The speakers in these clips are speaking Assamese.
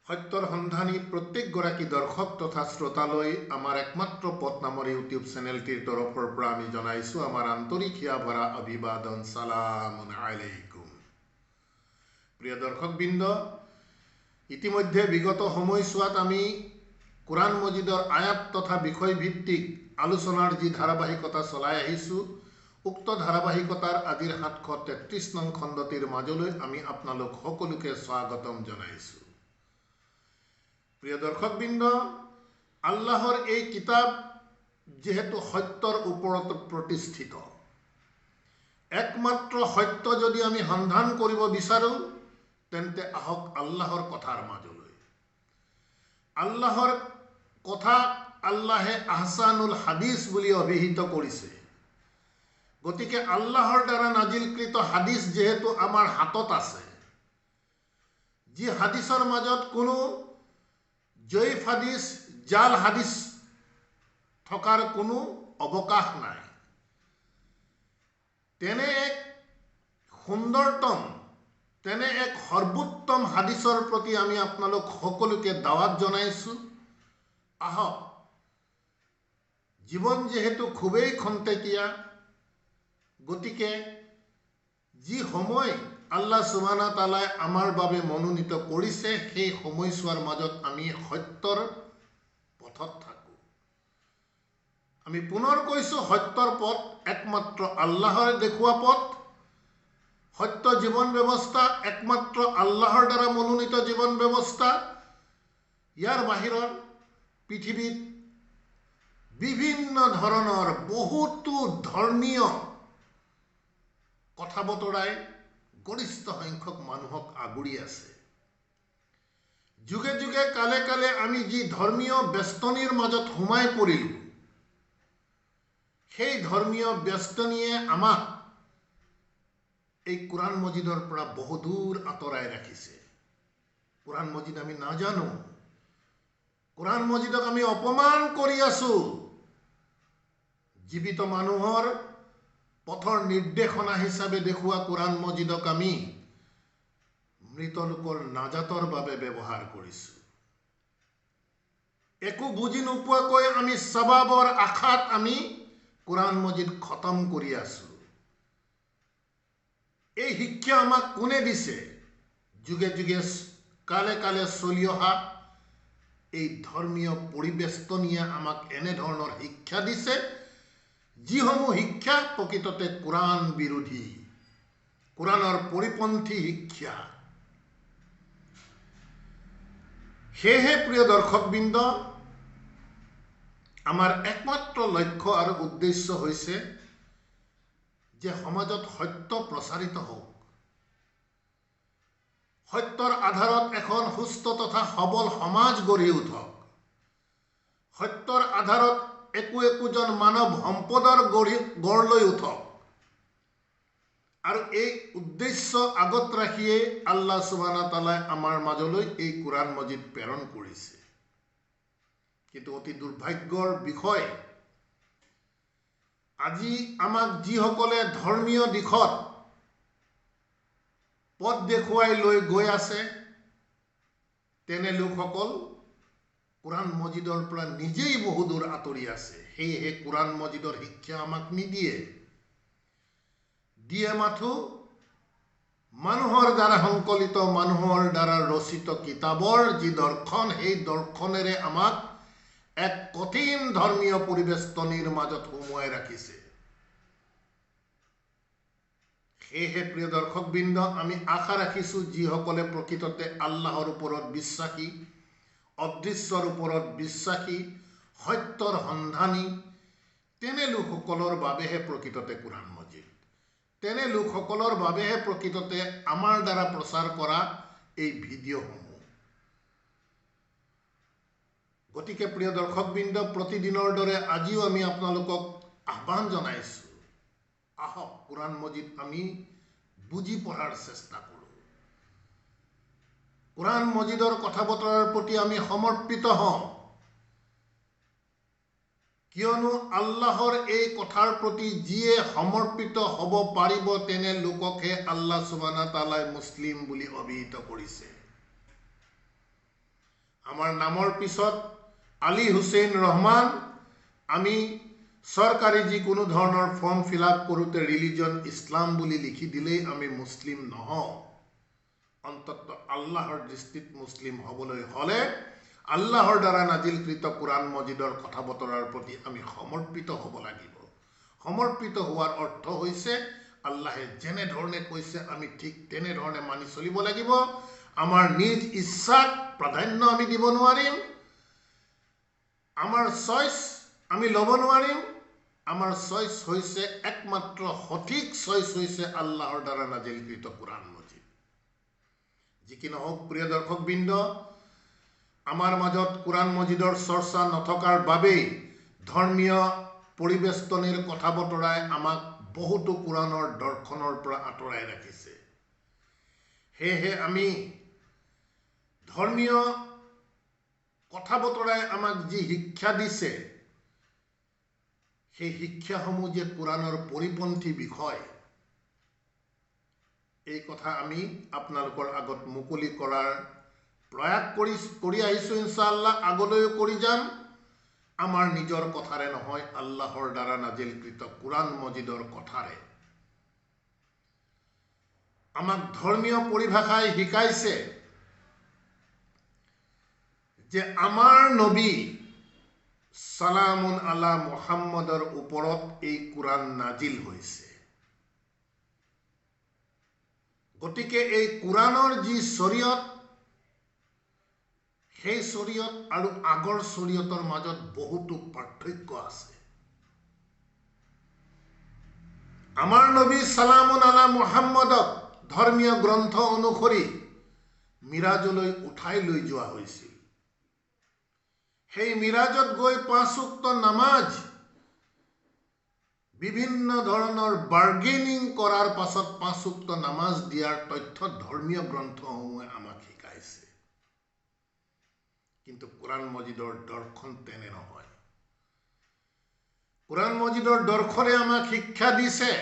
সত্যৰ সন্ধানী প্ৰত্যেকগৰাকী দৰ্শক তথা শ্ৰোতালৈ আমাৰ একমাত্ৰ পথ নামৰ ইউটিউব চেনেলটিৰ তৰফৰ পৰা আমি জনাইছোঁ আমাৰ আন্তৰিক হিয়া ভৰা অভিবাদন সালামুন আলাইকুম। প্ৰিয় দৰ্শকবৃন্দ, ইতিমধ্যে বিগত সময়ছোৱাত আমি কোৰআন মজিদৰ আয়াত তথা বিষয়ভিত্তিক আলোচনাৰ যি ধাৰাবাহিকতা চলাই আহিছোঁ, উক্ত ধাৰাবাহিকতাৰ আজিৰ 733 নং খণ্ডটিৰ মাজলৈ আমি আপোনালোক সকলোকে স্বাগতম জনাইছোঁ। প্ৰিয় দৰ্শকবৃন্দ, আল্লাহৰ এই কিতাপ যেহেতু সত্যৰ ওপৰত প্ৰতিষ্ঠিত, একমাত্ৰ সত্য যদি আমি সন্ধান কৰিব বিচাৰোঁ তেন্তে আহক আল্লাহৰ কথাৰ মাজলৈ। আল্লাহৰ কথা আল্লাহে আহসানুল হাদিস বুলি অভিহিত কৰিছে। গতিকে আল্লাহৰ দ্বাৰা নাজিলকৃত হাদিস যেহেতু আমাৰ হাতত আছে, যি হাদিসৰ মাজত কোনো জয়ীফ হাদিস, জাল হাদিস থকাৰ কোনো অৱকাশ নাই, তেনে এক সুন্দৰতম, তেনে এক সৰ্বোত্তম হাদিসৰ প্ৰতি আমি আপোনালোক সকলোকে দাৱাত জনাইছোঁ। আহক, জীৱন যিহেতু খুবেই খন্তেকীয়া, গতিকে যি সময় আল্লাহ সুবহানাহু ওয়া তাআলাই আমাৰ বাবে মনোনীত কৰিছে, সেই সময়ছোৱাৰ মাজত আমি সত্যৰ পথত থাকোঁ। আমি পুনৰ কৈছোঁ, সত্যৰ পথ একমাত্ৰ আল্লাহৰ দেখুওৱা পথ। সত্য জীৱন ব্যৱস্থা একমাত্ৰ আল্লাহৰ দ্বাৰা মনোনীত জীৱন ব্যৱস্থা। ইয়াৰ বাহিৰৰ পৃথিৱীত বিভিন্ন ধৰণৰ বহুতো ধৰ্মীয় কথা বতৰাই গৰিষ্ঠ সংখ্যক মানুহক আগুৰি আছে। যুগে যুগে কালে কালে আমি যি ধৰ্মীয় বেষ্টনীৰ মাজত সোমাই পৰিলোঁ, সেই ধৰ্মীয় বেষ্টনীয়ে আমাক এই কোৰআন মজিদৰ পৰা বহুদূৰ আঁতৰাই ৰাখিছে। কোৰআন মজিদ আমি নাজানো, কোৰআন মজিদক আমি অপমান কৰি আছোঁ। জীৱিত মানুহৰ পথৰ নিৰ্দেশনা হিচাপে দেখুওৱা কোৰআন মজিদক আমি মৃত লোকৰ নাজাতৰ বাবে ব্যৱহাৰ কৰিছোঁ। একো বুজি নোপোৱাকৈ আমি সবাবৰ আশাত আমি কোৰআন মজিদ খতম কৰি আছোঁ। এই শিক্ষা আমাক কোনে দিছে? যুগে যুগে কালে কালে চলি অহা এই ধৰ্মীয় পৰিবেষ্টনীয়ে আমাক এনেধৰণৰ শিক্ষা দিছে, যিসমূহ শিক্ষা প্ৰকৃততে কোৰআন বিৰোধী, কোৰআনৰ পৰিপন্থী শিক্ষা। সেয়েহে প্ৰিয় দৰ্শকবৃন্দ, আমাৰ একমাত্ৰ লক্ষ্য আৰু উদ্দেশ্য হৈছে যে সমাজত সত্য প্ৰচাৰিত হওক, সত্যৰ আধাৰত এখন সুস্থ তথা সবল সমাজ গঢ়ি উঠক, সত্যৰ আধাৰত একোজন মানৱ সম্পদৰ গঢ় লৈ উঠক। আৰু এই উদ্দেশ্য আগত ৰাখিয়ে আল্লাহ সুবহানাহু ওয়া তাআলাই আমাৰ মাজলৈ এই কোৰআন মজিদ প্ৰেৰণ কৰিছে। কিন্তু অতি দুৰ্ভাগ্যৰ বিষয়, আজি আমাক যিসকলে ধৰ্মীয় দিশত পথ দেখুৱাই লৈ গৈ আছে, তেনে লোকসকল কোৰআন মজিদৰ পৰা নিজেই বহুদূৰ আঁতৰি আছে। সেয়েহে কোৰআন মজিদৰ শিক্ষা আমাক নিদিয়ে, দিয়ে মাথো মানুহৰ দ্বাৰা সংকলিত, মানুহৰ দ্বাৰা ৰচিত কিতাপৰ যি দৰ্শন, সেই দৰ্শনেৰে আমাক এক কঠিন ধৰ্মীয় পৰিবেষ্টনীৰ মাজত সোমোৱাই ৰাখিছে। সেয়েহে প্ৰিয় দৰ্শকবৃন্দ, আমি আশা ৰাখিছোঁ যিসকলে প্ৰকৃততে আল্লাহৰ ওপৰত বিশ্বাসী, অদৃশ্যৰ ওপৰত বিশ্বাসী, সত্যৰ সন্ধানী, তেনে লোকসকলৰ বাবেহে প্ৰকৃততে কোৰআন মজিদ, তেনে লোকসকলৰ বাবেহে প্ৰকৃততে আমাৰ দ্বাৰা প্ৰচাৰ কৰা এই ভিডিঅ'সমূহ। গতিকে প্ৰিয় দৰ্শকবৃন্দ, প্ৰতিদিনৰ দৰে আজিও আমি আপোনালোকক আহ্বান জনাইছোঁ, আহক কোৰআন মজিদ আমি বুজি পঢ়াৰ চেষ্টা কৰোঁ। কোৰআন মজিদৰ কথা বতৰাৰ প্ৰতি আমি সমৰ্পিত হওঁ, কিয়নো আল্লাহৰ এই কথাৰ প্ৰতি যিয়ে সমৰ্পিত হ'ব পাৰিব, তেনে লোককহে আল্লাহ সুবহানাহু ওয়া তাআলাই মুছলিম বুলি অভিহিত কৰিছে। আমাৰ নামৰ পিছত আলী হুছেইন ৰহমান আমি সরকারি যিকোনো ধরনের ফর্ম ফিল আপ করতে রিলিজন ইসলাম বলে লিখি দিলেই আমি মুসলিম নহওঁ অন্তত আল্লাহর দৃষ্টিত মুসলিম হবলৈ হলে আল্লাহর দ্বারা নাজিলকৃত কোরআন মজিদৰ কথা বতৰাৰ প্ৰতি আমি সমৰ্পিত হব লাগিব সমৰ্পিত হওয়াৰ অৰ্থ হইছে আল্লাহে যেনে ধৰণে কৈছে আমি ঠিক তেনে ধৰণে মানি চলিব লাগিব আমাৰ নিজ ইচ্ছাক প্ৰাধান্য আমি দিব নোৱাৰিম আমাৰ চয়েস আমি লব নোৱাৰিম আমার চয়েস হইছে একমাত্র সঠিক চয়েস হইছে আল্লাহর দ্বারা নাজিলকৃত কোরআন মজিদ যি কি নহওক প্রিয় দর্শকবৃন্দ আমার মাজত কোরআন মজিদৰ চৰ্চা নথকাৰ বাবেই ধৰ্মীয় পৰিবেষ্টনীৰ কথা বতৰাই আমাক বহুতো কোৰআনৰ দৰ্শনৰ পৰা আঁতৰাই ৰাখিছে সেয়েহে আমি ধৰ্মীয় কথা বতৰাই আমাক যি শিক্ষা দিছে সেই শিক্ষাসমূহ যে কোৰআনৰ পৰিপন্থী বিষয় এই কথা আমি আপোনালোকৰ আগত মুকলি কৰাৰ প্ৰয়াস কৰি আহিছো ইনশাআল্লাহ আগলৈও কৰি যাম আমাৰ নিজৰ কথাৰে নহয় আল্লাহৰ দ্বাৰা নাজিলকৃত কোৰআন মজিদৰ কথাৰে আমাক ধৰ্মীয় পৰিভাষায় শিকাইছে যে আমাৰ নবী সালামুন আলা মুহাম্মদৰ ওপৰত এই কোৰআন নাজিল হৈছে গতিকে এই কোৰআনৰ যি শৰীয়ত সেই শৰীয়ত আৰু আগৰ শৰীয়তৰ মাজত বহুতো পাৰ্থক্য আছে আমাৰ নবী সালামুন আলা মুহাম্মদক ধৰ্মীয় গ্ৰন্থ অনুসৰি মিৰাজলৈ উঠাই লৈ যোৱা হৈছিল সেই মিৰাজত গৈ 5 ওয়াক্ত নামাজ বিভিন্ন ধৰণৰ বাৰ্গেনিং কৰাৰ পাছত 5 ওয়াক্ত নামাজ দিয়াৰ তথ্য ধৰ্মীয় গ্ৰন্থসমূহে আমাক শিকাইছে কিন্তু কোৰআন মজিদৰ দৰ্শন তেনে নহয় কোৰআন মজিদৰ দৰ্শনে আমাক শিক্ষা দিছে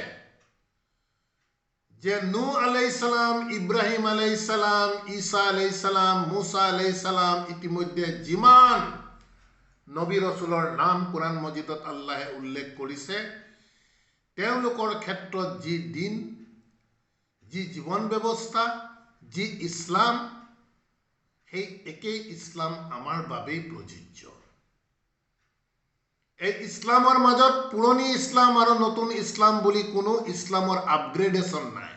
যে নূহ আলাইহিস সালাম ইব্রাহিম আলাইহিস সালাম ঈসা আলাইহিস সালাম মুসা আলাইহিস সালাম ইতিমধ্যে যিমান নবী ৰসুলৰ নাম কোৰআন মজিদত আল্লাহে উল্লেখ কৰিছে তেওঁলোকৰ ক্ষেত্ৰত যি দিন যি জীৱন ব্যৱস্থা যি ইসলাম সেই একেই ইসলাম আমাৰ বাবেই প্ৰযোজ্য এই ইসলামৰ মাজত পুৰণি ইসলাম আৰু নতুন ইসলাম বুলি কোনো ইসলামৰ আপগ্ৰেডেশন নাই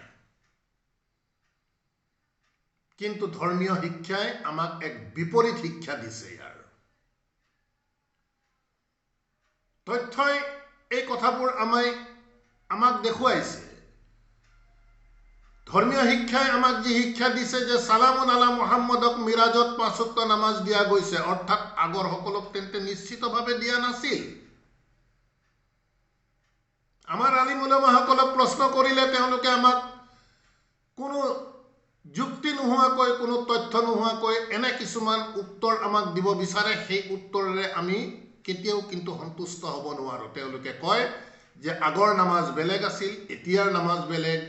কিন্তু ধৰ্মীয় শিক্ষাই আমাক এক বিপৰীত শিক্ষা দিছে ইয়াৰ তথ্যই এই কথাবোৰ আমাক দেখুৱাইছে ধৰ্মীয় শিক্ষাই আমাক যি শিক্ষা দিছে যে সালামুন আলা মুহাম্মদক মিৰাজত 5 ওয়াক্ত নামাজ দিয়া গৈছে অৰ্থাৎ আগৰ সকলক তেন্তে নিশ্চিতভাৱে দিয়া নাছিল আমাৰ আলিম উলামাসকলক প্ৰশ্ন কৰিলে তেওঁলোকে আমাক কোনো যুক্তি নোহোৱাকৈ কোনো তথ্য নোহোৱাকৈ এনে কিছুমান উত্তৰ আমাক দিব বিচাৰে সেই উত্তৰেৰে আমি কেতিয়াও কিন্তু সন্তুষ্ট হ'ব নোৱাৰো তেওঁলোকে কয় যে আগৰ নামাজ বেলেগ আছিল এতিয়াৰ নামাজ বেলেগ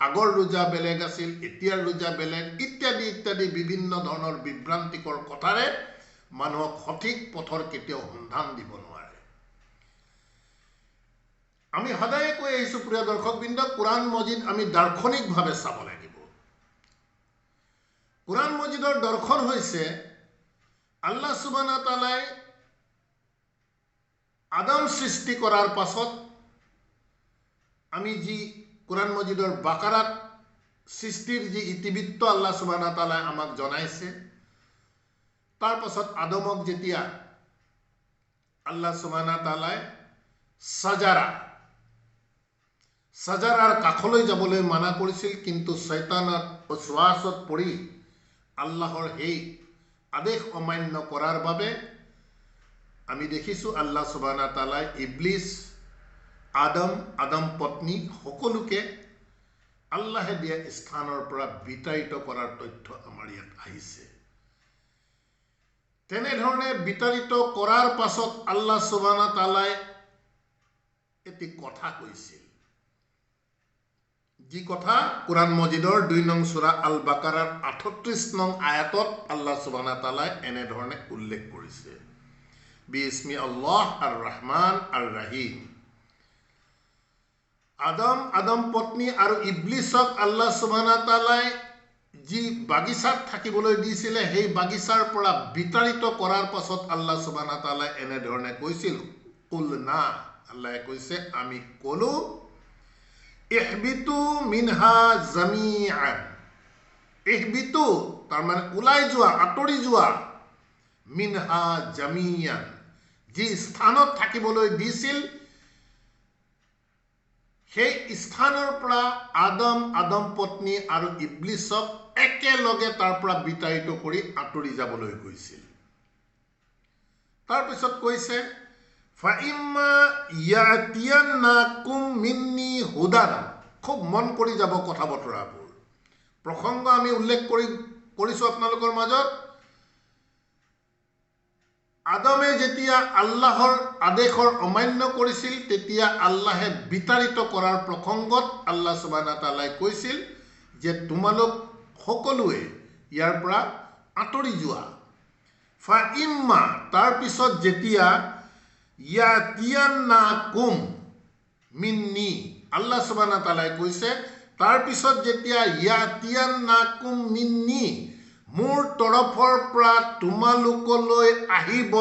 আগৰ ৰোজা বেলেগ আছিল এতিয়াৰ ৰোজা বেলেগ ইত্যাদি ইত্যাদি বিভিন্ন ধৰণৰ বিভ্ৰান্তিকৰ কথাৰে মানুহক সঠিক পথৰ কেতিয়াও সন্ধান দিব নোৱাৰে আমি সদায় কৈ আহিছো প্ৰিয় দৰ্শকবৃন্দ কোৰআন মজিদ আমি দাৰ্শনিকভাৱে চাব লাগিব কোৰআন মজিদৰ দৰ্শন হৈছে আল্লাহ সুবহানাহু ওয়া তাআলাই আদম সৃষ্টি কৰাৰ পাছত আমি যি কোৰআন মজিদৰ বাকাৰাত সৃষ্টিৰ যি ইতিবৃত্ত আল্লাহ সুবহানাহু ওয়া তাআলাই আমাক জনাইছে তাৰ পাছত আদমক যেতিয়া আল্লাহ সুবহানাহু ওয়া তাআলাই সাজাৰাৰ কাষলৈ যাবলৈ মানা কৰিছিল কিন্তু শয়তানৰ ওসৱাসত পৰি আল্লাহৰ সেই আদেশ অমান্য কৰাৰ বাবে আমি দেখিছো আল্লাহ সুবহানাহু ওয়া তাআলাই ইবলিস আদম পত্নী সকলোকে আল্লাহে দিয়া স্থানৰ পৰা বিতাড়িত কৰাৰ তথ্য আমাৰ ইয়াত আহিছে তেনে ধৰণে বিতাড়িত কৰাৰ পাছত আল্লাহ সুবহানাহু ওয়া তাআলাই এটি কথা কৈছিল যি কথা কোরআন মজিদৰ 2 নং সূৰা আল বাকাৰাৰ 38 নং আয়াতত আল্লাহ সুবহানাহু ওয়া তাআলা এনে ধৰণে উল্লেখ কৰিছে বিসমি আল্লাহ আৰ ৰহমান আৰ ৰহিম আদম পত্নী আৰু ইবলিসক আল্লাহ সুবহানাহু ওয়া তাআলাই যি বাগিচাত থাকিবলৈ দিছিলে সেই বাগিচাৰ পৰা বিতাড়িত কৰাৰ পাছত আল্লাহ সুবহানাহু ওয়া তাআলাই এনে ধৰণে কৈছিল কুলনা আল্লাহে কৈছে আমি কলো ইহবিতু মিনহা জামিআন ইহবিতু তাৰ মানে উলাই যোৱা আতৰি যোৱা মিনহা জামিআন যি স্থানত থাকিবলৈ দিছিল সেই স্থানৰ পৰা আদম পত্নী আৰু ইবলিসক একেলগে তাৰ পৰা বিতাড়িত কৰি আতৰি যাবলৈ কৈছিল তাৰ পিছত কৈছে ফাইম্মা ইয়াতিয়ান্নাকুম মিন্নি হুদান খুব মন কৰি যাব কথা বতৰাবোৰ প্ৰসংগ আমি উল্লেখ কৰিছো আপোনালোকৰ মাজত আদমে যেতিয়া আল্লাহৰ আদেশৰ অমান্য কৰিছিল তেতিয়া আল্লাহে বিতাড়িত কৰাৰ প্ৰসংগত আল্লাহ সুবহানাহু ওয়া তাআলাই কৈছিল যে তোমালোক সকলোৱে ইয়াৰ পৰা আতৰি যোৱা ফাইম্মা তাৰ পিছত যেতিয়া ইয়াতিয়ান্নাকুম মিন্নি আল্লাহ সুবহানাহু ওয়া তাআলাই কৈছে তাৰ পিছত যেতিয়া ইয়াতিয়ান্নাকুম মিন্নি মোৰ তৰফৰ পৰা তোমালোকলৈ আহিব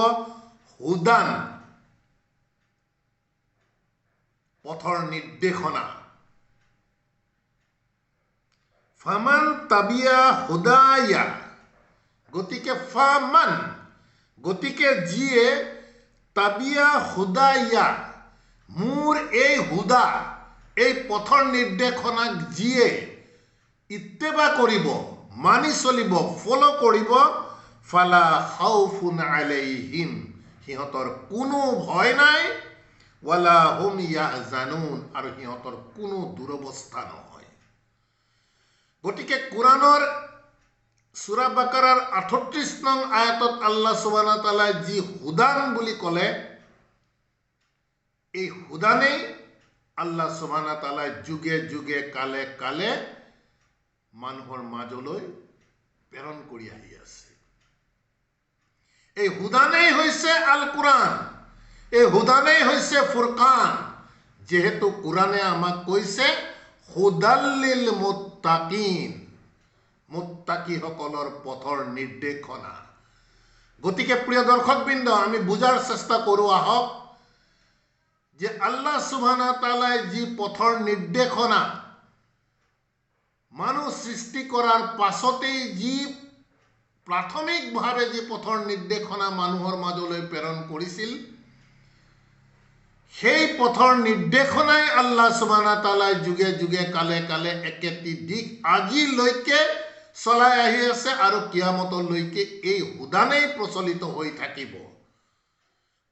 হুদান পথৰ নিৰ্দেশনা ফামান তাবিয়া হুদায়া গতিকে যিয়ে তাবিয়া হুদায়া মোৰ এই হুদা এই পথৰ নিৰ্দেশনাক যিয়ে ইত্তেবা কৰিব মানি চলিব ফলো কৰিব ফালা খাউফুন আলাইহিম সিহঁতৰ কোনো ভয় নাই ওয়ালা হুম ইয়াহজানুন আৰু সিহঁতৰ কোনো দুৰৱস্থা নহয় গতিকে কোৰানৰ সূৰা বাকাৰাৰ 38 নং আয়াতত আল্লাহ সুবহানাহু ওয়া তাআলা যি হুদান বুলি ক'লে এই হুদানেই আল্লাহ সুবহানাহু ওয়া তাআলা যুগে যুগে কালে কালে মানুহৰ মাজলৈ প্ৰেৰণ কৰি আহি আছে এই হুদানেই হৈছে আল কুৰান এই হুদানেই হৈছে ফুৰকান যেহেতু কুৰানে আমাক কৈছে হুদাল্লিল মুত্তাকিন মুত্তাকিসকলৰ পথৰ নিৰ্দেশনা গতিকে প্ৰিয় দৰ্শকবৃন্দ আমি বুজাৰ চেষ্টা কৰো আহক যে আল্লাহ সুবহানাহু ওয়া তাআলাই যি পথৰ নিৰ্দেশনা মানুহ সৃষ্টি কৰাৰ পাছতেই যি প্ৰাথমিকভাৱে যি পথৰ নিৰ্দেশনা মানুহৰ মাজলৈ প্ৰেৰণ কৰিছিল সেই পথৰ নিৰ্দেশনাই আল্লাহ সুবহানাহু ওয়া তাআলাই যুগে যুগে কালে কালে একেটি দিক আজিলৈকে চলাই আহি আছে আৰু কিয়ামতলৈকে এই হুদানেই প্ৰচলিত হৈ থাকিব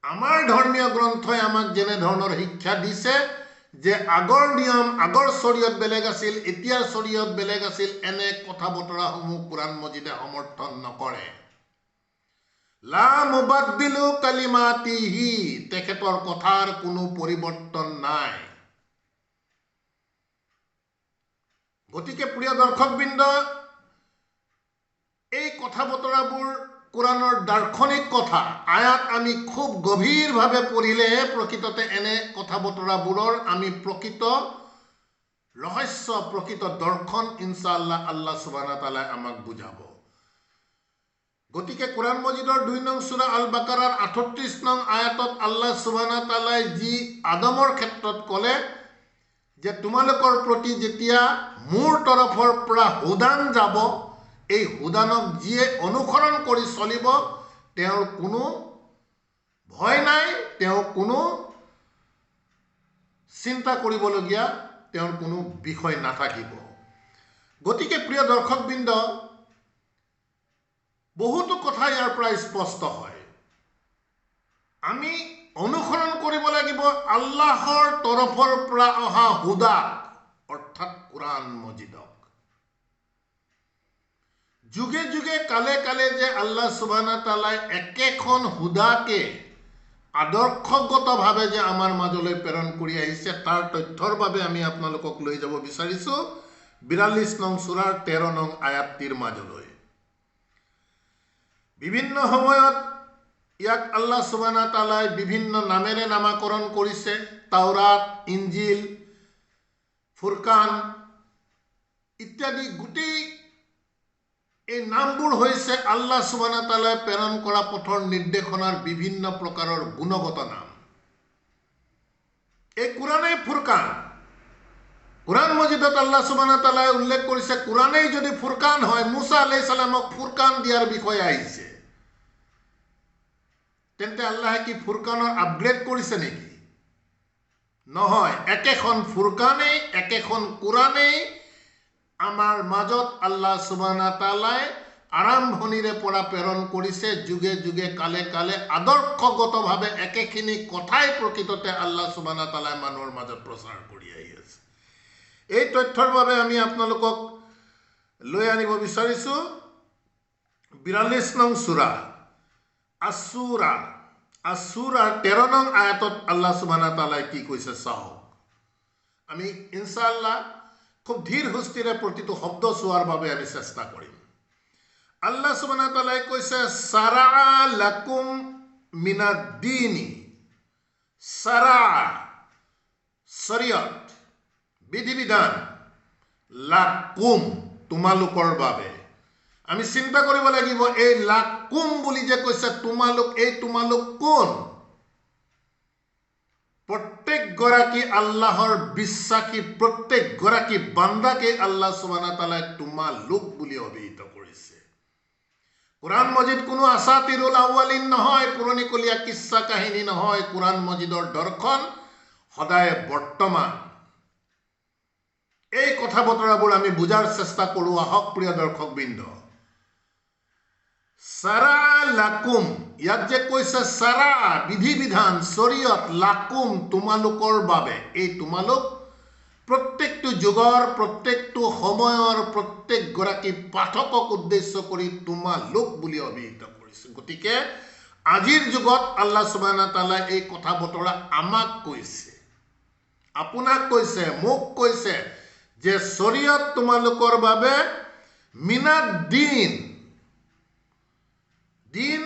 আমাৰ ধৰ্মীয় গ্ৰন্থই আমাক যেনে ধৰণৰ শিক্ষা দিছে যে আগৰ নিয়ম আগৰ শৰীয়ত বেলেগ আছিল এতিয়াৰ শৰীয়ত বেলেগ আছিল এনে কথা বতৰাসমূহ কোৰান মজিদে সমৰ্থন নকৰে লা মুবাদ্দিলু কালিমাতিহি তেখেতৰ কথাৰ কোনো পৰিৱৰ্তন নাই গতিকে প্ৰিয় দৰ্শকবৃন্দ এই কথা বতৰাবোৰ কোৰানৰ দাৰ্শনিক কথা আয়াত আমি খুব গভীৰভাৱে পঢ়িলে প্ৰকৃততে এনে কথা বতৰাবোৰৰ আমি প্ৰকৃত ৰহস্য প্ৰকৃত দৰ্শন ইনশাআল্লাহ আল্লাহ সুবহানাহু ওয়া তাআলা আমাক বুজাব গতিকে কোৰান মজিদৰ 2 নং সূৰা আল বাকাৰাৰ 38 নং আয়াতত আল্লাহ সুবহানাহু ওয়া তাআলাই যি আদমৰ ক্ষেত্ৰত ক'লে যে তোমালোকৰ প্ৰতি যেতিয়া মোৰ তৰফৰ পৰা হুদান যাব এই হুদানক যিয়ে অনুসৰণ কৰি চলিব তেওঁৰ কোনো ভয় নাই তেওঁ কোনো চিন্তা কৰিবলগীয়া তেওঁৰ কোনো বিষয় নাথাকিব গতিকে প্ৰিয় দৰ্শকবৃন্দ বহুতো কথা ইয়াৰ পৰা স্পষ্ট হয় আমি অনুসৰণ কৰিব লাগিব আল্লাহৰ তৰফৰ পৰা অহা হুদা অৰ্থাৎ কোৰান মজিদক যুগে যুগে কালে কালে যে আল্লাহ সুবহানাহু ওয়া তাআলাই একেখন হুদাকে আদৰ্শগতভাৱে যে আমাৰ মাজলৈ প্ৰেৰণ কৰি আহিছে তাৰ তথ্যৰ বাবে আমি আপোনালোকক লৈ যাব বিচাৰিছোঁ 42 নং সূৰাৰ 13 নং আয়াতটিৰ মাজলৈ। বিভিন্ন সময়ত ইয়াক আল্লাহ সুবহানাহু ওয়া তাআলাই বিভিন্ন নামেৰে নামাকৰণ কৰিছে। তাওৰাত, ইঞ্জিল, ফুৰকান ইত্যাদি গোটেই এই নামবোৰ হৈছে আল্লাহ সুবহানাহু ওয়া তাআলাই প্ৰেৰণ কৰা পথৰ নিৰ্দেশনাৰ বিভিন্ন প্ৰকাৰৰ গুণগত নাম। এই কোৰানেই ফুৰকান। কোৰআন মজিদত আল্লাহ সুবহানাহু ওয়া তাআলা উল্লেখ কৰিছে কোৰআনেই যদি ফুৰকান হয় মুসা আলাইহিস সালামক ফুৰকান দিয়াৰ বিষয়ে আহিছে, তেন্তে আল্লাহ কি ফুৰকানৰ আপগ্ৰেড কৰিছে নেকি? নহয়, একেখন ফুৰকানেই একেখন কোৰআনেই আমাৰ মাজত আল্লাহ সুবহানাহু ওয়া তাআলাই আৰম্ভণিৰে পৰা প্ৰেৰণ কৰিছে। যুগে যুগে কালে কালে আদৰ্শগতভাৱে একেখিনি কথাই প্ৰকৃততে আল্লাহ সুবহানাহু ওয়া তাআলাই মানুহৰ মাজত প্ৰচাৰ কৰি আহি আছে। এই তথ্যৰ বাবে আমি আপোনালোকক লৈ আনিব বিচাৰিছো 42 নং সূৰা আস-সূৰা 13 নং আয়াতত আল্লাহ সুবহানাহু ওয়া তাআলাই কি কৈছে চাওক। আমি ইনশাআল্লাহ খুব ধীৰ হস্তিৰে প্ৰতিটো শব্দ চোৱাৰ বাবে আমি চেষ্টা কৰিম। আল্লাহ সুবহানাহু ওয়া তাআলাই কৈছে সাৰা লাকুম মিনাদ-দীনি, সাৰা শৰীয়ত বিধি-বিধান, লাকুম তোমালোকৰ বাবে। আমি চিন্তা কৰিব লাগিব এই লাকুম বুলি যে কৈছে তোমালোক, এই তোমালোক কোন? প্ৰত্যেক গৰাকী আল্লাহৰ বিশ্বাসী প্ৰত্যেক গৰাকী বান্দাকে আল্লাহ সুবহানাহু ওয়া তাআলাই তোমালোক বুলি অভিহিত কৰিছে। কোৰআন মজিদ কোনো আসাতিৰুল আউয়ালিন নহয়, পুৰণিকলীয়া কিচ্ছা কাহিনী নহয়। কোৰআন মজিদৰ দৰ্শন সদায় বৰ্তমান। এই কথা বতৰাবোৰ আমি বুজাৰ চেষ্টা কৰোঁ। আহক প্ৰিয় দৰ্শকবৃন্দ, সাৰা লাকুম, ইয়াত যে কৈছে সাৰা বিধি বিধান শৰীয়ত, লাকুম তোমালোকৰ বাবে। এই তোমালোক প্ৰত্যেকটো যুগৰ প্ৰত্যেকটো সময়ৰ প্ৰত্যেক গৰাকী পাঠকক উদ্দেশ্য কৰি তোমালোক বুলি অভিহিত কৰিছে। গতিকে আজিৰ যুগত আল্লাহ সুবহানাহু ওয়া তাআলাই এই কথা বতৰা আমাক কৈছে, আপোনাক কৈছে, মোক কৈছে যে শৰীয়ত তোমালোকৰ বাবে, মিনাদ-দীন, দিন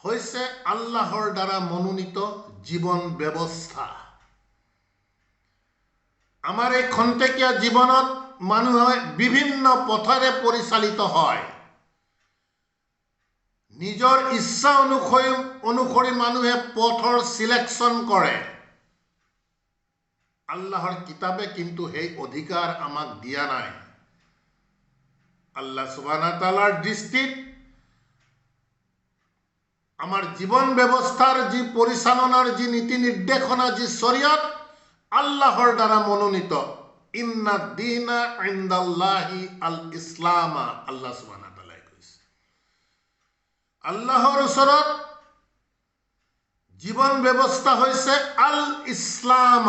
হৈছে আল্লাহৰ দ্বাৰা মনোনীত জীৱন ব্যৱস্থা। আমাৰ এই খন্তেকীয়া জীৱনত মানুহে বিভিন্ন পথেৰে পৰিচালিত হয়। নিজৰ ইচ্ছা অনুসৰি মানুহে পথৰ সিলেকশন কৰে। আল্লাহৰ কিতাবে কিন্তু সেই অধিকাৰ আমাক দিয়া নাই। আল্লাহ সুবহানাহু ওয়া তাআলাৰ দৃষ্টিত আমাৰ জীৱন ব্যৱস্থাৰ যি পৰিচালনাৰ যি নীতি নিৰ্দেশনা, যি শৰীয়ত আল্লাহৰ দ্বাৰা মনোনীত, ইন্না দীনা ইনদাল্লাহি আল ইছলাম, আল্লাহ সুবহানাহু ওয়া তাআলাই কৈছে আল্লাহৰ ওচৰত জীৱন ব্যৱস্থা হৈছে আল ইছলাম,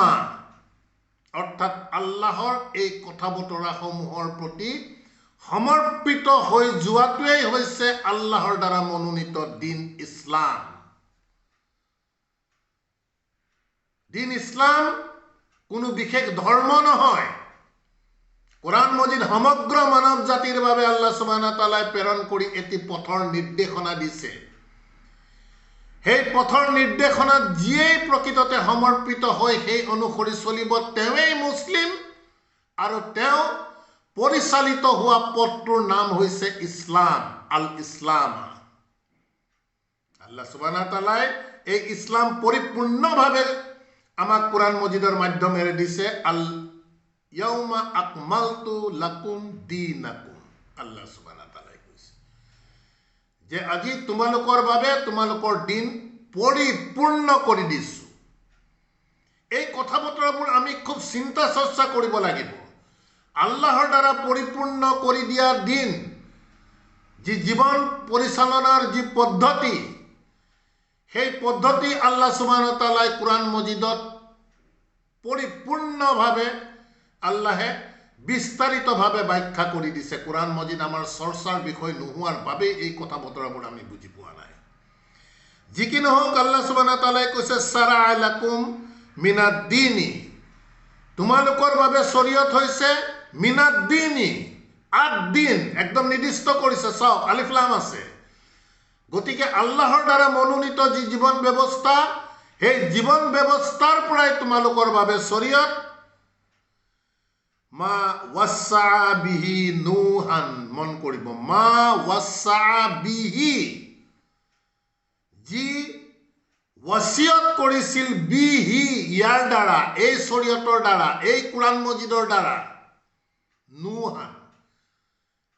অৰ্থাৎ আল্লাহৰ এই কথা বতৰাসমূহৰ প্ৰতি সমৰ্পিত হৈ যোৱাটোৱেই হৈছে আল্লাহৰ দ্বাৰা মনোনীত দিন ইছলাম। দিন ইছলাম কোনো বিশেষ ধৰ্ম নহয়। কোৰআন মজিদ সমগ্ৰ মানৱ জাতিৰ বাবে আল্লাহ সুবহানাহু ওয়া তাআলাই প্ৰেৰণ কৰি এটি পথৰ নিৰ্দেশনা দিছে। সেই পথৰ নিৰ্দেশনাত যিয়েই প্ৰকৃততে সমৰ্পিত হৈ সেই অনুসৰি চলিব তেওঁই মুছলিম, আৰু তেওঁ পৰিচালিত হোৱা পথটোৰ নাম হৈছে ইছলাম, আল ইছলাম। আল্লাহ সুবহানাহু ওয়া তাআলাই এই ইছলাম পৰিপূৰ্ণভাৱে আমাক কোৰআন মজিদৰ মাধ্যমেৰে দিছে। আল ইয়াউমা আকমালতু লাকুম দীনাকুম, আল্লাহ সুবহানাহু ওয়া তাআলাই কৈছে যে আজি তোমালোকৰ বাবে তোমালোকৰ দিন পৰিপূৰ্ণ কৰি দিছো। এই কথা বতৰাবোৰ আমি খুব চিন্তা চৰ্চা কৰিব লাগিব। আল্লাহৰ দ্বাৰা পৰিপূৰ্ণ কৰি দিয়া দিন, যি জীৱন পৰিচালনাৰ যি পদ্ধতি, সেই পদ্ধতি আল্লাহ সুবহানাহু ওয়া তাআলাই কোৰআন মজিদত পৰিপূৰ্ণভাৱে আল্লাহে বিস্তাৰিতভাৱে ব্যাখ্যা কৰি দিছে। কোৰআন মজিদ আমাৰ চৰ্চাৰ বিষয় নোহোৱাৰ বাবে এই কথা বতৰাবোৰ আমি বুজি পোৱা নাই। যি কি নহওক আল্লাহ সুবহানাহু ওয়া তাআলাই কৈছে সাৰা'a লাকুম মিনাদ-দীনি, তোমালোকৰ বাবে শৰীয়ত হৈছে মিনাদ-দীনি, আদ-দিন, একদম নিৰ্দিষ্ট কৰিছে। চাওক আলিফ লাম আছে। গতিকে আল্লাহৰ দ্বাৰা মনোনীত যি জীৱন ব্যৱস্থা, সেই জীৱন ব্যৱস্থাৰ পৰাই তোমালোকৰ বাবে শৰীয়ত। মা ৱাছা বিহি নুহান, মন কৰিব, মা ৱাছা বিহি, যি ৱাছিয়ত কৰিছিল, বিহি ইয়াৰ দ্বাৰা, এই শৰীয়তৰ দ্বাৰা, এই কোৰআন মজিদৰ দ্বাৰা, নুহান,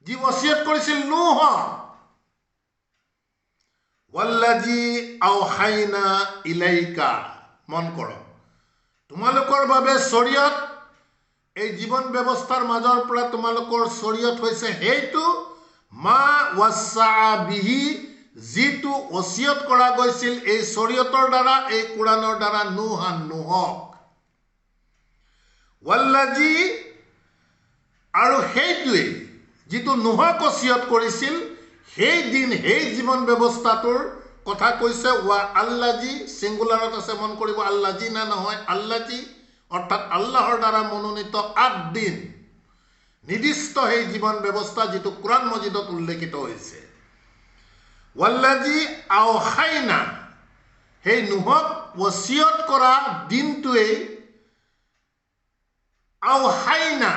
যি ৱাছিয়ত কৰিছিল নুহ, ৱাল্লাজি আওহাইনা ইলাইকা, মন কৰক, তোমালোকৰ বাবে শৰীয়ত, এই জীৱন ব্যৱস্থাৰ মাজৰ পৰা তোমালোকৰ শৰীয়ত হৈছে সেইটো মা ৱাছা বিহি, যিটো ওসিয়ত কৰা গৈছিল এই শৰীয়তৰ দ্বাৰা, এই কোৰআনৰ দ্বাৰা, নুহান, নুহক, ৱাল্লাজি, আৰু সেইটোৱে যিটো নুহক ওসিয়ত কৰিছিল, সেই দিন, সেই জীৱন ব্যৱস্থাটোৰ কথা কৈছে। ৱা আল্লাজি, সিংগুলাৰত আছে, মন কৰিব, আল্লাজি না নহয়, আল্লাজি, অৰ্থাৎ আল্লাহৰ দ্বাৰা মনোনীত আদ-দিন, নিৰ্দিষ্ট সেই জীৱন ব্যৱস্থা যিটো কোৰআন মজিদত উল্লেখিত হৈছে। ৱাল্লাজি আওহাইনা, সেই নুহক ওসিয়ত কৰা দিনটোৱেই, আওহাইনা,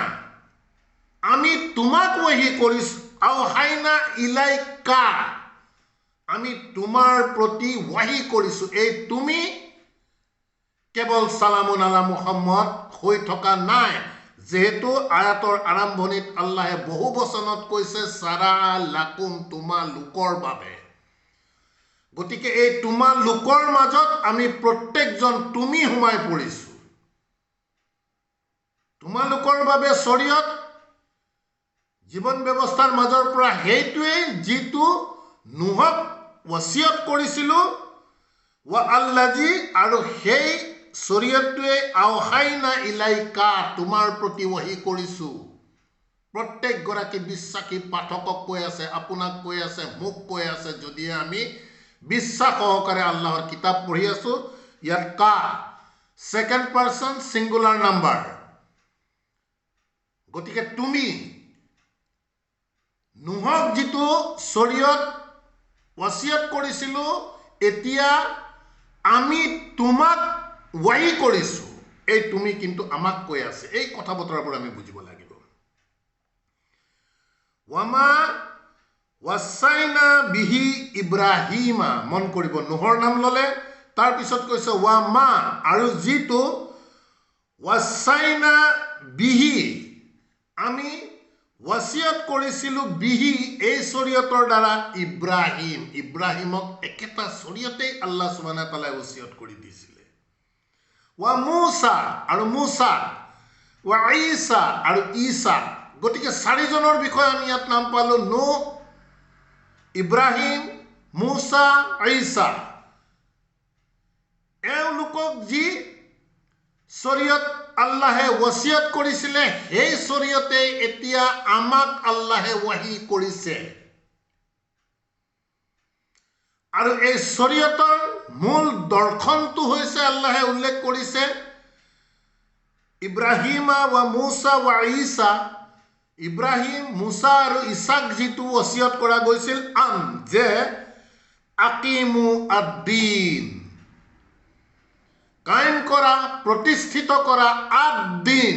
আমি তোমাক ওহি কৰিছো, আওহাইনা ইলাইকা, আমি তোমাৰ প্ৰতি ওয়াহি কৰিছো। এই তুমি কেৱল সালামুন আলা মুহাম্মদ হৈ থকা নাই, যেহেতু আয়াতৰ আৰম্ভণিত আল্লাহে বহু বচনত কৈছে সাৰা'a লাকুম, তোমালোকৰ বাবে। গতিকে এই তোমালোকৰ মাজত আমি প্ৰত্যেকজন তুমি সোমাই পৰিছো। তোমালোকৰ বাবে শৰীয়ত, জীৱন ব্যৱস্থাৰ মাজৰ পৰা সেইটোৱেই যিটো নুহক ওসিয়ত কৰিছিলো, ৱা আল্লাজি, আৰু সেই শৰীয়তটোৱে আওহাইনা ইলাইকা, তোমাৰ প্ৰতি ওয়াহি কৰিছো। প্ৰত্যেক গৰাকী বিশ্বাসী পাঠকক কৈ আছে, আপোনাক কৈ আছে, মোক কৈ আছে, যদি আমি বিশ্বাস সহকাৰে আল্লাহৰ কিতাপ পঢ়ি আছো। ইয়াত কা সেকেন্ড পাৰ্সন সিঙ্গুলাৰ নাম্বাৰ, গতিকে তুমি নুহক যিটো শৰীয়ত ওয়াসিয়ত কৰিছিলো, এতিয়া আমি তোমাক ওয়াহি কৰিছো, এই তুমি কিন্তু আমাক কৈ আছে। এই কথা বতৰাবোৰ আমি বুজিব লাগিব। ওয়ামা ৱাসাইনা বিহি ইব্ৰাহিমা, মন কৰিব, নুহৰ নাম ললে, তাৰ পিছত কৈছে ওয়ামা, আৰু যিটো ৱাসাইনা বিহি, আমি ওয়াসিয়ত কৰিছিলো, বিহি, এই শৰীয়তৰ দ্বাৰা, ইব্ৰাহিম, ইব্ৰাহিমক একেটা শৰীয়তেই আল্লাহ সুবহানাহু ওয়া তাআলাই ওসিয়ত কৰি দিছিলে। ওয়া মুসা, আৰু মুসা, ওয়া ঈসা, আৰু ঈসা। গতিকে চাৰিজনৰ বিষয়ে আমি ইয়াত নাম পালো, নূহ, ইব্ৰাহিম, মুসা, ঈসা। এওঁলোকক যি শৰীয়ত আল্লাহে ওসিয়ত কৰিছিলে, সেই শৰীয়তে এতিয়া আমাক আল্লাহে ওয়াহি কৰিছে। আৰু এই শৰীয়তৰ মূল দৰ্শনটো হৈছে, আল্লাহে উল্লেখ কৰিছে, ইব্ৰাহিমা ওয়া মুসা ওয়া ঈসা, ইব্ৰাহিম, মুসা আৰু ঈসাক যিটো ওসিয়ত কৰা গৈছিল, যে আকিমু আদ-দিন, কায়েম কৰা, প্ৰতিষ্ঠিত কৰা, আদ-দিন,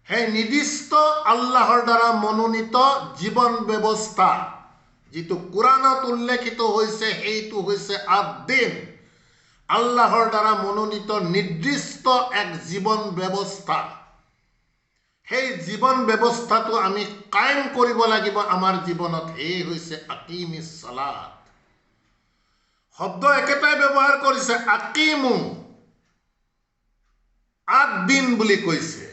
সেই নিৰ্দিষ্ট আল্লাহৰ দ্বাৰা মনোনীত জীৱন ব্যৱস্থা, যিটো কোৰআনত উল্লেখিত হৈছে, সেইটো হৈছে আদ-দিন, আল্লাহৰ দ্বাৰা মনোনীত নিৰ্দিষ্ট এক জীৱন ব্যৱস্থা। সেই জীৱন ব্যৱস্থাটো আমি কায়েম কৰিব লাগিব আমাৰ জীৱনত। এই হৈছে আকিমিস সালাত। শব্দ একেটাই ব্যৱহাৰ কৰিছে, আকিমু, আদ-দিন বুলি কৈছে।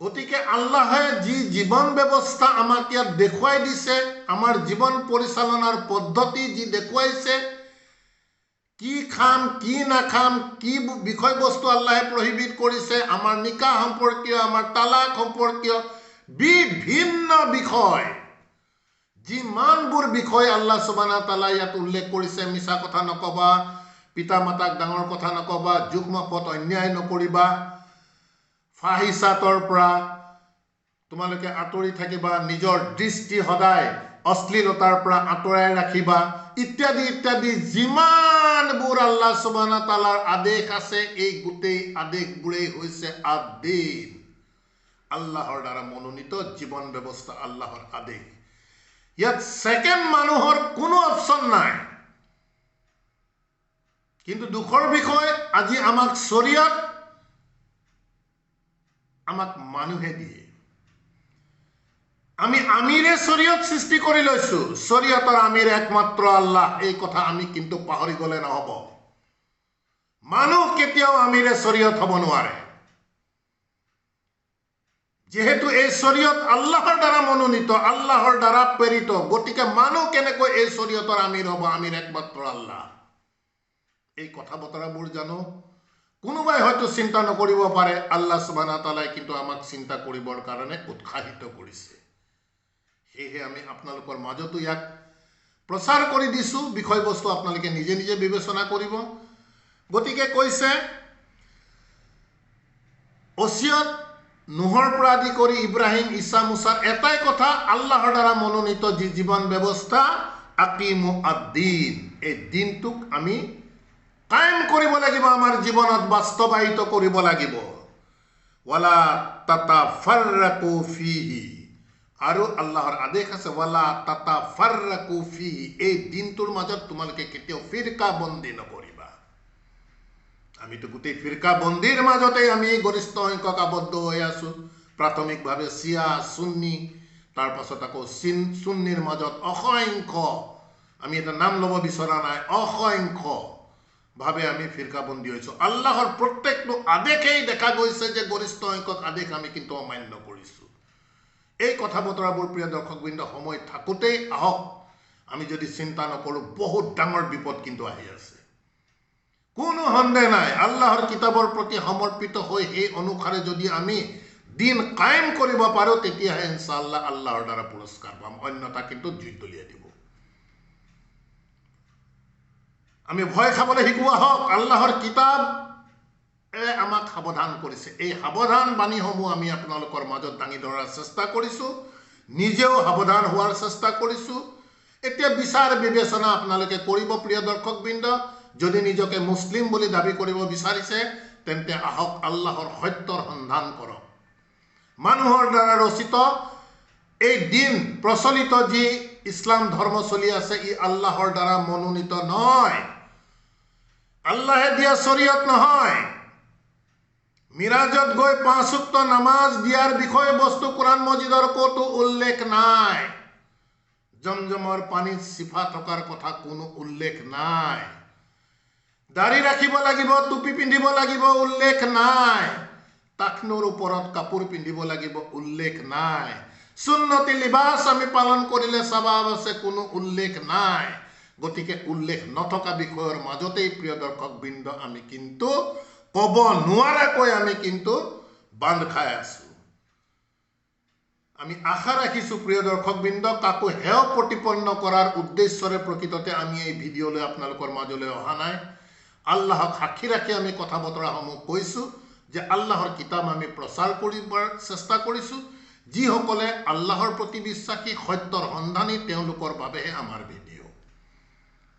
গতিকে আল্লাহে যি জীৱন ব্যৱস্থা আমাক ইয়াত দেখুৱাই দিছে, আমাৰ জীৱন পৰিচালনাৰ পদ্ধতি যি দেখুৱাইছে, কি খাম, কি নাখাম, কি বিষয়বস্তু আল্লাহে প্ৰহিবিট কৰিছে, আমাৰ নিকাহ সম্পৰ্কীয়, আমাৰ তালাক সম্পৰ্কীয় বিভিন্ন বিষয়, যিমানবোৰ বিষয় আল্লাহ সুবহানাহু ওয়া তাআলা ইয়াত উল্লেখ কৰিছে, মিছা কথা নকবা, পিতা মাতাক ডাঙৰ কথা নকবা, যুগ্মপথ অন্যায় নকৰিবা, ফাহিছাতৰ পৰা তোমালোকে আঁতৰি থাকিবা, নিজৰ দৃষ্টি সদায় অশ্লীলতাৰ পৰা আঁতৰাই ৰাখিবা, ইত্যাদি ইত্যাদি যিমানবোৰ আল্লাহ সুবহানাহু ওয়া তাআলাৰ আদেশ আছে, এই গোটেই আদেশবোৰেই হৈছে আদ-দ্বীন, আল্লাহৰ দ্বাৰা মনোনীত জীৱন ব্যৱস্থা, আল্লাহৰ আদেশ। ইয়াত সেকেন্ড মানুহৰ কোনো অপচন নাই। কিন্তু দুখৰ বিষয়, আজি আমাক শৰীয়ত আমাক মানুহে দিয়ে। আমি আমিৰে শৰীয়ত সৃষ্টি কৰি লৈছো, শৰীয়তৰ আমিৰ একমাত্ৰ আল্লাহ, এই কথা আমি কিন্তু পাহৰি গলে নহব। মানুহ কেতিয়াও আমিৰে শৰীয়ত হব নোৱাৰে। যেহেতু এই শৰীয়ত আল্লাহৰ দ্বাৰা মনোনীত, আল্লাহৰ দ্বাৰা প্ৰেৰিত, গতিকে মানুহ কেনেকৈ এই শৰীয়তৰ আমিৰ হব? আমিৰ একমাত্ৰ আল্লাহ। এই কথা বতৰাবোৰ জানো কোনোবাই হয়তো চিন্তা নকৰিব পাৰে, আল্লাহ সুবহানাহু ওয়া তাআলাই কিন্তু আমাক চিন্তা কৰিবৰ কাৰণে উৎসাহিত কৰিছে। সেয়েহে আমি আপোনালোকৰ মাজতো ইয়াক প্ৰচাৰ কৰি দিছো, বিষয়বস্তু আপোনালোকে নিজে নিজে বিবেচনা কৰিব। গতিকে কৈছে ওসিয়ত নুহৰ পৰা আদি কৰি ইব্ৰাহিম, ঈসা, মুসাৰ এটাই কথা, আল্লাহৰ দ্বাৰা মনোনীত যি জীৱন ব্যৱস্থা, আকিমু আদ-দ্বীন, এই দিনটোক আমি কায়েম কৰিব লাগিব, আমাৰ জীৱনত বাস্তৱায়িত কৰিব লাগিব। ওয়ালা তাতাফাৰৰাকু ফিহি, আৰু আল্লাহৰ আদেশ আছে ওয়ালা তাতাফাৰৰাকু ফিহি, এই দিনটোৰ মাজত তোমালোকে কেতিয়াও ফিৰকা বন্দী নকৰিবা। আমিতো গোটেই ফিৰকা বন্দীৰ মাজতে আমি গৰিষ্ঠ সংখ্যক আবদ্ধ হৈ আছো। প্ৰাথমিকভাৱে চিয়া, সুন্নি, তাৰ পাছত আকৌ সুন্নিৰ মাজত অসংখ্য, আমি এটা নাম ল'ব বিচৰা নাই, অসংখ্য ভাৱে আমি ফিৰকা বন্দী হৈছো। আল্লাহৰ প্ৰত্যেকটো আদেশেই দেখা গৈছে যে গৰিষ্ঠ সংখ্যক আদেশ আমি কিন্তু অমান্য কৰিছো। এই কথা বতৰাবোৰ প্ৰিয় দৰ্শকবৃন্দ সময় থাকোঁতেই আহক, আমি যদি চিন্তা নকৰো বহুত ডাঙৰ বিপদ কিন্তু আহি আছে। কোনো সন্দেহ নাই, আল্লাহৰ কিতাবৰ প্ৰতি সমৰ্পিত হৈ সেই অনুসাৰে যদি আমি দিন কায়েম কৰিব পাৰো, তেতিয়াহে ইনশাআল্লাহ আল্লাহৰ দ্বাৰা পুৰস্কাৰ পাম, অন্যথা কিন্তু জুই দলিয়াই দিব। আমি ভয় খাবলৈ শিকোৱা হওক, আল্লাহৰ কিতাব আমাক সাৱধান কৰিছে। এই সাৱধান বাণীসমূহ আমি আপোনালোকৰ মাজত দাঙি ধৰাৰ চেষ্টা কৰিছো, নিজেও সাৱধান হোৱাৰ চেষ্টা কৰিছো। এতিয়া বিচাৰ বিবেচনা আপোনালোকে কৰিব প্ৰিয় দৰ্শকবৃন্দ। যদি নিজকে মুছলিম বুলি দাবী কৰিব বিচাৰিছে, তেন্তে আহক আল্লাহৰ সত্যৰ সন্ধান কৰক। মানুহৰ দ্বাৰা ৰচিত এই দিন প্ৰচলিত যি ইছলাম ধৰ্ম চলি আছে, ই আল্লাহৰ দ্বাৰা মনোনীত নহয়, আল্লাহে দিয়া শৰীয়ত নহয়। মিৰাজত গৈ 5 ওয়াক্ত নামাজ দিয়াৰ বিষয়বস্তু কোৰআন মজিদৰ ক'তো উল্লেখ নাই। জমজমৰ পানীত চিফা থকাৰ কথা কোনো উল্লেখ নাই। দাড়ি ৰাখিব লাগিব, টুপি পিন্ধিব লাগিব, উল্লেখ নাই। টাকনুৰ ওপৰত কাপোৰ পিন্ধিব লাগিব, উল্লেখ নাই। সুন্নতি লিবাস আমি পালন কৰিলে সৱাব আছে, কোনো উল্লেখ নাই। গতিকে উল্লেখ নথকা বিষয়ৰ মাজতেই প্ৰিয় দৰ্শকবৃন্দ আমি কিন্তু ক'ব নোৱাৰাকৈ আমি কিন্তু বান্ধ খাই আছো। আমি আশা ৰাখিছো প্ৰিয় দৰ্শকবৃন্দ, কাকো হেয় প্ৰতিপন্ন কৰাৰ উদ্দেশ্যৰে প্ৰকৃততে আমি এই ভিডিঅ'লৈ আপোনালোকৰ মাজলৈ অহা নাই। আল্লাহক সাক্ষী ৰাখি আমি কথা বতৰাসমূহ কৈছো যে আল্লাহৰ কিতাপ আমি প্ৰচাৰ কৰিবৰ চেষ্টা কৰিছো। যিসকলে আল্লাহৰ প্ৰতি বিশ্বাসী, সত্যৰ সন্ধানী, তেওঁলোকৰ বাবেহে আমাৰ ভিডিঅ'।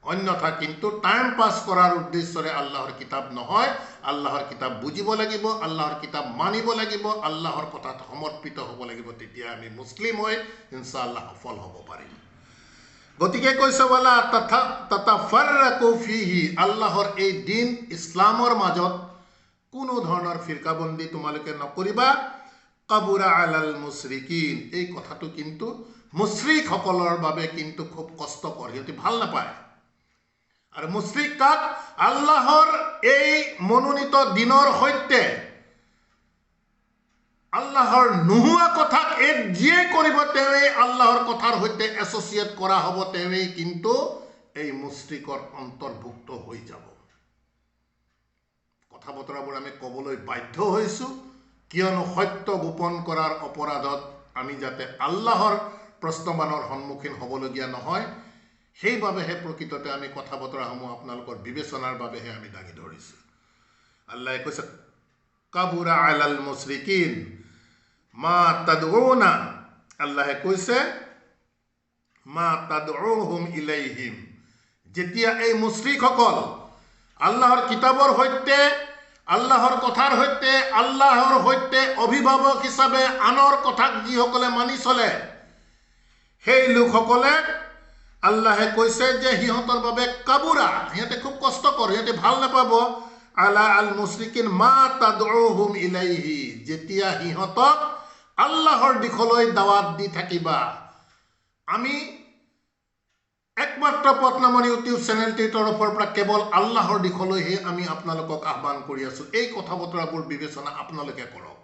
অন্যথা কিন্তু টাইম পাছ কৰাৰ উদ্দেশ্যৰে আল্লাহৰ কিতাপ নহয়। আল্লাহৰ কিতাপ বুজিব লাগিব, আল্লাহৰ কিতাপ মানিব লাগিব, আল্লাহৰ কথাত সমৰ্পিত হ'ব লাগিব, তেতিয়া আমি মুছলিম হৈ ইনশাআল্লাহ সফল হ'ব পাৰিম। গতিকে কৈছে ওয়ালা তাতাফাৰৰাকু ফিহি, আল্লাহৰ এই দিন ইছলামৰ মাজত কোনো ধৰণৰ ফিৰকাবন্দী তোমালোকে নকৰিবা। কাবুৰা আলাল মুশৰিকিন, এই কথাটো কিন্তু মুশৰিকসকলৰ বাবে কিন্তু খুব কষ্টকৰ, সিহঁতে ভাল নাপায়। আৰু মুশৰিক কাক? আল্লাহৰ এই মনোনীত দিনৰ সৈতে আল্লাহৰ নোহোৱা কথাক যিয়ে কৰিব, তেওঁৱেই আল্লাহৰ কথাৰ সৈতে এছ'চিয়েট কৰা হ'ব, তেওঁৱেই কিন্তু এই মুশৰিকৰ অন্তৰ্ভুক্ত হৈ যাব। কথা বতৰাবোৰ আমি ক'বলৈ বাধ্য হৈছো, কিয়নো সত্য গোপন কৰাৰ অপৰাধত আমি যাতে আল্লাহৰ প্ৰশ্নবানৰ সন্মুখীন হ'বলগীয়া নহয়। সেইবাবেহে প্ৰকৃততে আমি কথা বতৰাসমূহ আপোনালোকৰ বিবেচনাৰ বাবেহে আমি দাঙি ধৰিছোঁ। আল্লাহে কৈছে কাবুৰা আলাল মুশৰিকিন মা তাদউনা, আল্লাহে কৈছে মা তাদউহুম ইলাইহিম, যেতিয়া এই মুশৰিকসকল আল্লাহৰ কিতাবৰ সৈতে, আল্লাহৰ কথাৰ সৈতে, আল্লাহৰ সৈতে অভিভাৱক হিচাপে আনৰ কথাক যিসকলে মানি চলে, সেই লোকসকলে আল্লাহে কৈছে যে সিহঁতৰ বাবে কাবুৰা, সিহঁতে খুব কষ্ট কৰে, সিহঁতে ভাল নাপাব। আলা আল মুশৰিকিন মা তাদউহুম ইলাইহি, যেতিয়া সিহঁতক আল্লাহৰ দিশলৈ দাৱাত দি থাকিবা। আমি একমাত্ৰ পথনামনি ইউটিউব চেনেলটিৰ তৰফৰ পৰা কেৱল আল্লাহৰ দিশলৈহে আমি আপোনালোকক আহ্বান কৰি আছোঁ। এই কথা বতৰাবোৰ বিবেচনা আপোনালোকে কৰক।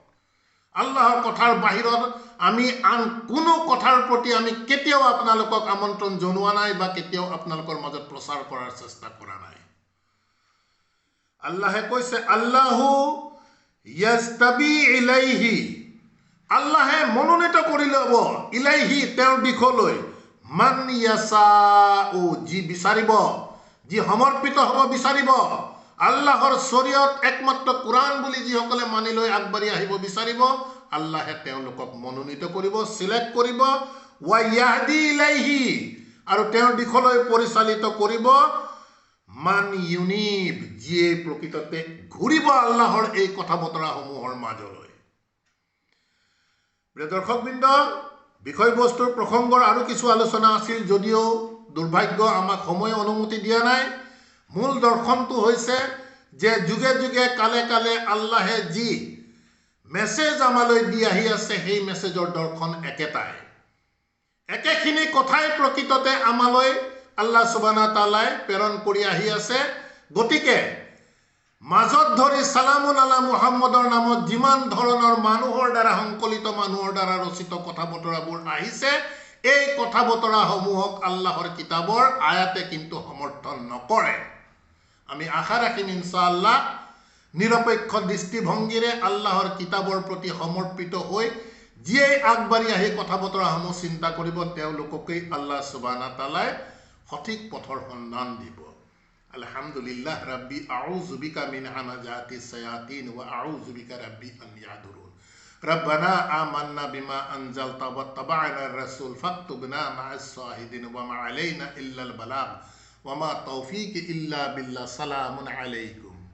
আল্লাহৰ কথাৰ বাহিৰত আমি আন কোনো কথাৰ প্ৰতি আমি কেতিয়াও আপোনালোকক আমন্ত্ৰণ জনোৱা নাই বা কেতিয়াও আপোনালোকৰ মাজত প্ৰচাৰ কৰাৰ চেষ্টা কৰা নাই। আল্লাহে কৈছে আল্লাহু ইয়াস্তাবি ইলাইহি, আল্লাহে মনোনীত কৰি ল'ব ইলাইহি, তেওঁৰ দিশলৈ, মান ইয়াসাউ, যি বিচাৰিব, যি সমৰ্পিত হ'ব বিচাৰিব, আল্লাহৰ শৰীয়ত একমাত্ৰ কোৰআন বুলি যিসকলে মানি লৈ আগবাঢ়ি আহিব বিচাৰিব, আল্লাহে তেওঁলোকক মনোনীত কৰিব, চিলেক্ট কৰিব। ওয়া ইয়াহদি ইলাইহি, আৰু তেওঁৰ দিশলৈ পৰিচালিত কৰিব মান ইউনিব, যিয়ে প্ৰকৃততে ঘূৰিব আল্লাহৰ এই কথা বতৰাসমূহৰ মাজলৈ। প্ৰিয় দৰ্শকবৃন্দ, বিষয়বস্তুৰ প্ৰসংগৰ আৰু কিছু আলোচনা আছিল, যদিও দুৰ্ভাগ্য আমাক সময় অনুমতি দিয়া নাই। মূল দৰ্শনটো হৈছে যে যুগে যুগে কালে কালে আল্লাহে যি মেছেজ আমালৈ দি আহি আছে, সেই মেছেজৰ দৰ্শন একেটাই, একেখিনি কথাই প্ৰকৃততে আমালৈ আল্লাহ সুবহানাহু তাআলাই প্ৰেৰণ কৰি আহি আছে। গতিকে মাজত ধৰি সালামুন আলা মুহাম্মদৰ নামত যিমান ধৰণৰ মানুহৰ দ্বাৰা, সংকলিত মানুহৰ দ্বাৰা ৰচিত কথা বতৰাবোৰ আহিছে, এই কথা বতৰাসমূহক আল্লাহৰ কিতাবৰ আয়াতে কিন্তু সমৰ্থন নকৰে। আমি আশা ৰাখিম ইনশাআল্লাহ নিৰপেক্ষ দৃষ্টিভংগীৰে আল্লাহৰ কিতাবৰ প্ৰতি সমৰ্পিত হৈ যিয়েই আগবাঢ়ি আহি কথা বতৰাসমূহ চিন্তা কৰিব, তেওঁলোককেই আল্লাহ সুবহানাহু তাআলাই সঠিক পথৰ সন্ধান দিব। আলহামদুলিল্লাহ ৰাব্বি আউযু বিকা মিন হামাজাতিস শায়াতিন ওয়া আউযু বিকা রাব্বি আন ইয়াহদুরুন। রব্বানা আমান্না বিমা আনজালতা ওয়াত্তাবা'না আর-রাসূল ফাকতুবনা মা'আস শাহিদিন ওয়া মা আলাইনা ইল্লাল বালাগ ওয়া মা তাওফীকি ইল্লা বিল্লাহ। সালামুন আলাইকুম।